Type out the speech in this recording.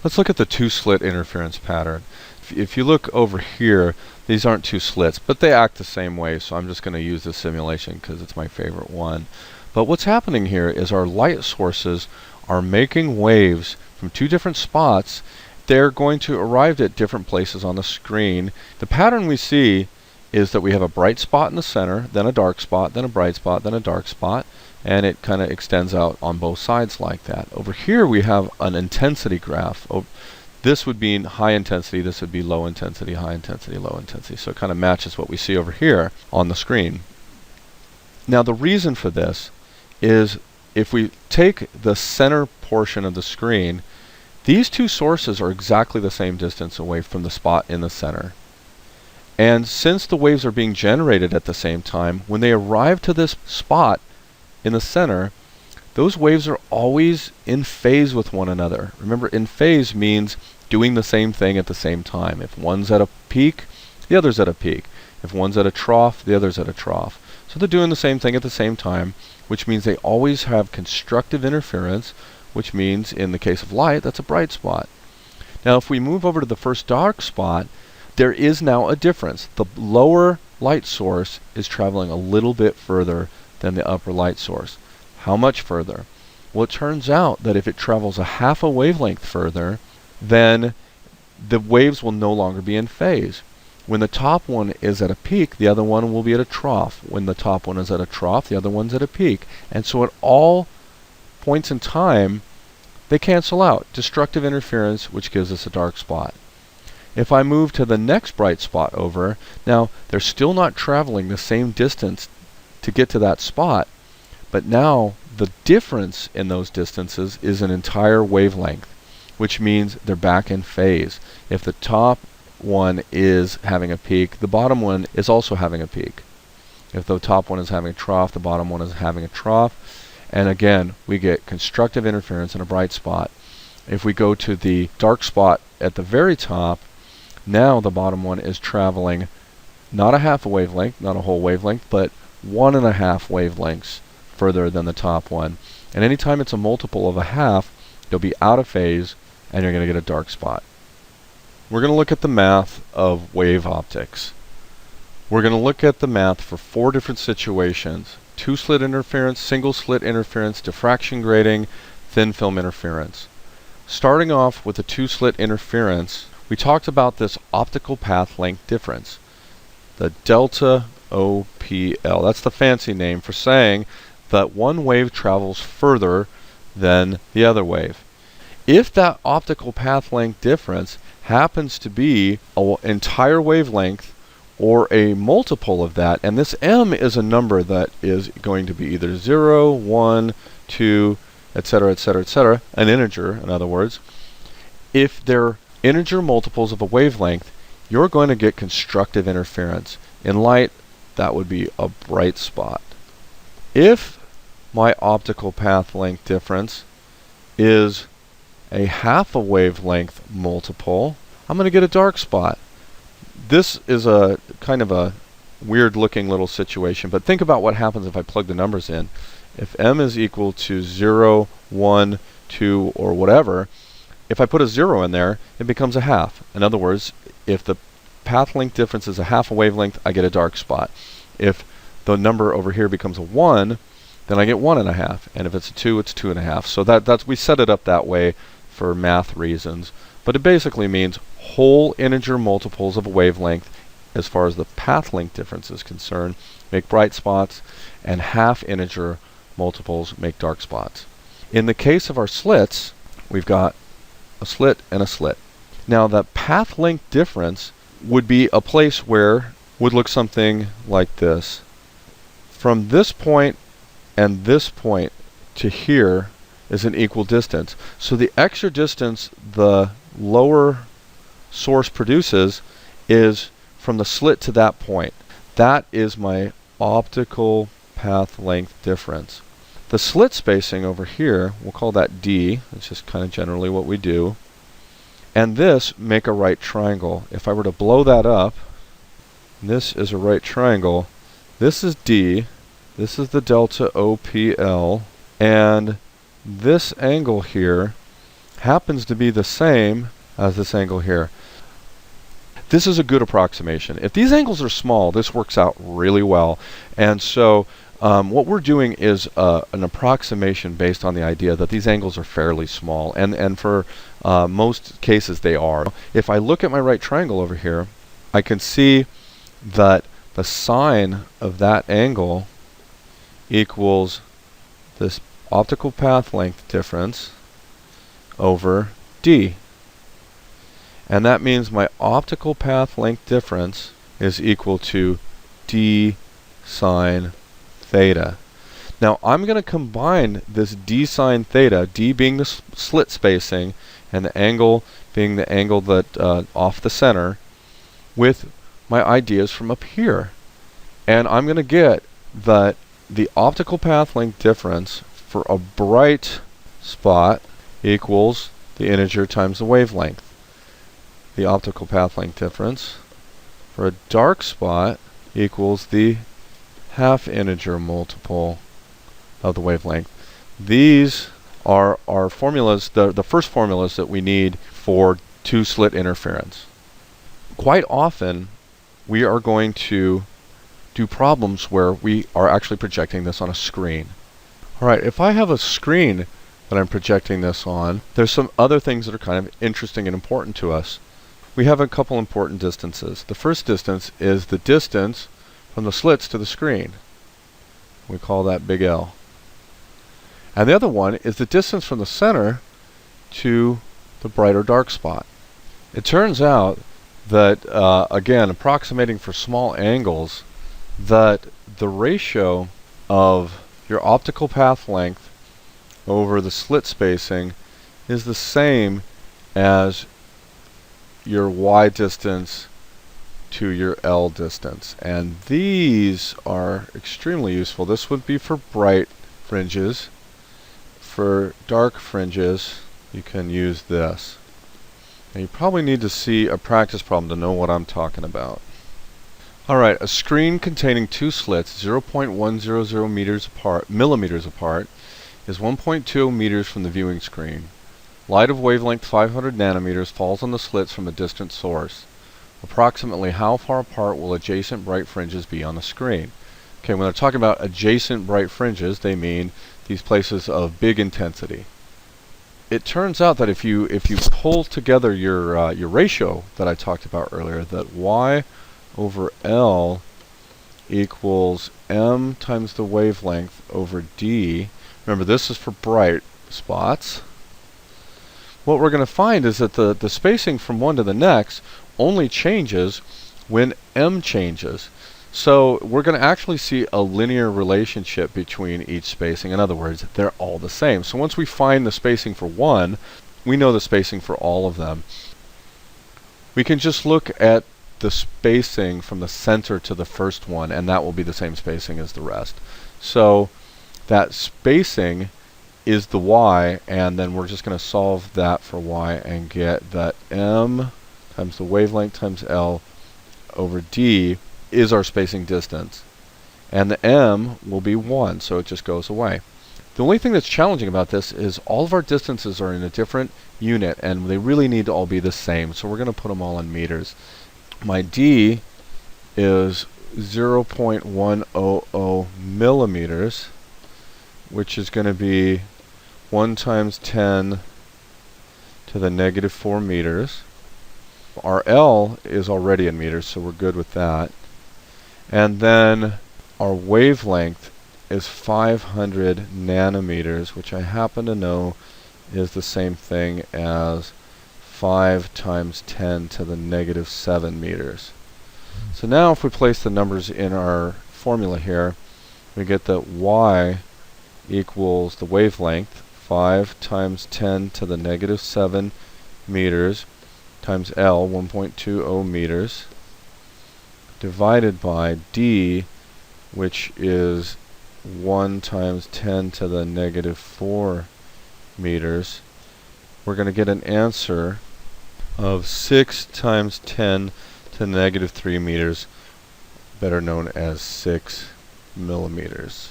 Let's look at the two-slit interference pattern. If you look over here, these aren't two slits, but they act the same way, so I'm just going to use this simulation because it's my favorite one. But what's happening here is our light sources are making waves from two different spots. They're going to arrive at different places on the screen. The pattern we see is that we have a bright spot in the center, then a dark spot, then a bright spot, then a dark spot, and it kind of extends out on both sides like that. Over here we have an intensity graph. This would be high intensity, this would be low intensity, high intensity, low intensity. So it kind of matches what we see over here on the screen. Now the reason for this is if we take the center portion of the screen, these two sources are exactly the same distance away from the spot in the center. And since the waves are being generated at the same time, when they arrive to this spot in the center, those waves are always in phase with one another. Remember, in phase means doing the same thing at the same time. If one's at a peak, the other's at a peak. If one's at a trough, the other's at a trough. So they're doing the same thing at the same time, which means they always have constructive interference, which means in the case of light, that's a bright spot. Now if we move over to the first dark spot, there is now a difference. The lower light source is traveling a little bit further than the upper light source. How much further? Well, it turns out that if it travels a half a wavelength further, then the waves will no longer be in phase. When the top one is at a peak, the other one will be at a trough. When the top one is at a trough, the other one's at a peak. And so at all points in time, they cancel out. Destructive interference, which gives us a dark spot. If I move to the next bright spot over, now they're still not traveling the same distance to get to that spot, but now the difference in those distances is an entire wavelength, which means they're back in phase. If the top one is having a peak, the bottom one is also having a peak. If the top one is having a trough, the bottom one is having a trough. And again, we get constructive interference in a bright spot. If we go to the dark spot at the very top, now the bottom one is traveling not a half a wavelength, not a whole wavelength, but 1.5 wavelengths further than the top one. And anytime it's a multiple of a half, you'll be out of phase and you're going to get a dark spot. We're going to look at the math of wave optics. We're going to look at the math for 4 different situations: two-slit interference, single-slit interference, diffraction grating, thin film interference. Starting off with the two-slit interference, we talked about this optical path length difference, the delta OPL. That's the fancy name for saying that one wave travels further than the other wave. If that optical path length difference happens to be an entire wavelength or a multiple of that, and this m is a number that is going to be either 0, 1, 2, etc., etc., etc., an integer, in other words. If they're integer multiples of a wavelength, you're going to get constructive interference. In light, that would be a bright spot. If my optical path length difference is a half a wavelength multiple, I'm going to get a dark spot. This is a kind of a weird looking little situation, but think about what happens if I plug the numbers in. If m is equal to 0, 1, 2, or whatever, if I put a 0 in there, it becomes a half. In other words, if the path length difference is a half a wavelength, I get a dark spot. If the number over here becomes a 1, then I get 1.5. And if it's a 2, it's 2.5. So that's we set it up that way for math reasons. But it basically means whole integer multiples of a wavelength, as far as the path length difference is concerned, make bright spots, and half integer multiples make dark spots. In the case of our slits, we've got a slit and a slit. Now the path length difference would be a place where would look something like this. From this point and this point to here is an equal distance. So the extra distance the lower source produces is from the slit to that point. That is my optical path length difference. The slit spacing over here, we'll call that D. That's just kind of generally what we do. And this make a right triangle. If I were to blow that up, this is a right triangle. This is D. This is the delta OPL. And this angle here happens to be the same as this angle here. This is a good approximation. If these angles are small, this works out really well. And so what we're doing is an approximation based on the idea that these angles are fairly small. And for most cases, they are. If I look at my right triangle over here, I can see that the sine of that angle equals this optical path length difference over d. And that means my optical path length difference is equal to d sine theta. Now I'm going to combine this d sine theta, d being the slit spacing and the angle being the angle that off the center, with my ideas from up here. And I'm going to get that the optical path length difference for a bright spot equals the integer times the wavelength. The optical path length difference for a dark spot equals the half integer multiple of the wavelength. These are our formulas, the first formulas that we need for two-slit interference. Quite often, we are going to do problems where we are actually projecting this on a screen. Alright, if I have a screen that I'm projecting this on, there's some other things that are kind of interesting and important to us. We have a couple important distances. The first distance is the distance from the slits to the screen. We call that big L. And the other one is the distance from the center to the bright or dark spot. It turns out that, again, approximating for small angles, that the ratio of your optical path length over the slit spacing is the same as your y distance to your L distance. And these are extremely useful. This would be for bright fringes. For dark fringes, you can use this. And you probably need to see a practice problem to know what I'm talking about. Alright, a screen containing two slits 0.100 millimeters apart is 1.20 meters from the viewing screen. Light of wavelength 500 nanometers falls on the slits from a distant source. Approximately how far apart will adjacent bright fringes be on the screen? Okay, when they're talking about adjacent bright fringes, they mean these places of big intensity. It turns out that if you pull together your ratio that I talked about earlier, that y over L equals m times the wavelength over d. Remember, this is for bright spots. What we're going to find is that the spacing from one to the next only changes when m changes. So we're going to actually see a linear relationship between each spacing. In other words, they're all the same. So once we find the spacing for one, we know the spacing for all of them. We can just look at the spacing from the center to the first one, and that will be the same spacing as the rest. So that spacing is the y, and then we're just going to solve that for y and get that m times the wavelength times L over d is our spacing distance. And the m will be 1, so it just goes away. The only thing that's challenging about this is all of our distances are in a different unit, and they really need to all be the same, so we're going to put them all in meters. My d is 0.100 millimeters, which is going to be 1 times 10 to the negative 4 meters. Our L is already in meters, so we're good with that. And then our wavelength is 500 nanometers, which I happen to know is the same thing as 5 times 10 to the negative 7 meters. So now if we place the numbers in our formula here, we get that y equals the wavelength, 5 times 10 to the negative 7 meters times L, 1.20 meters, divided by d, which is 1 times 10 to the negative 4 meters. We're going to get an answer of 6 times 10 to the negative 3 meters, better known as 6 millimeters.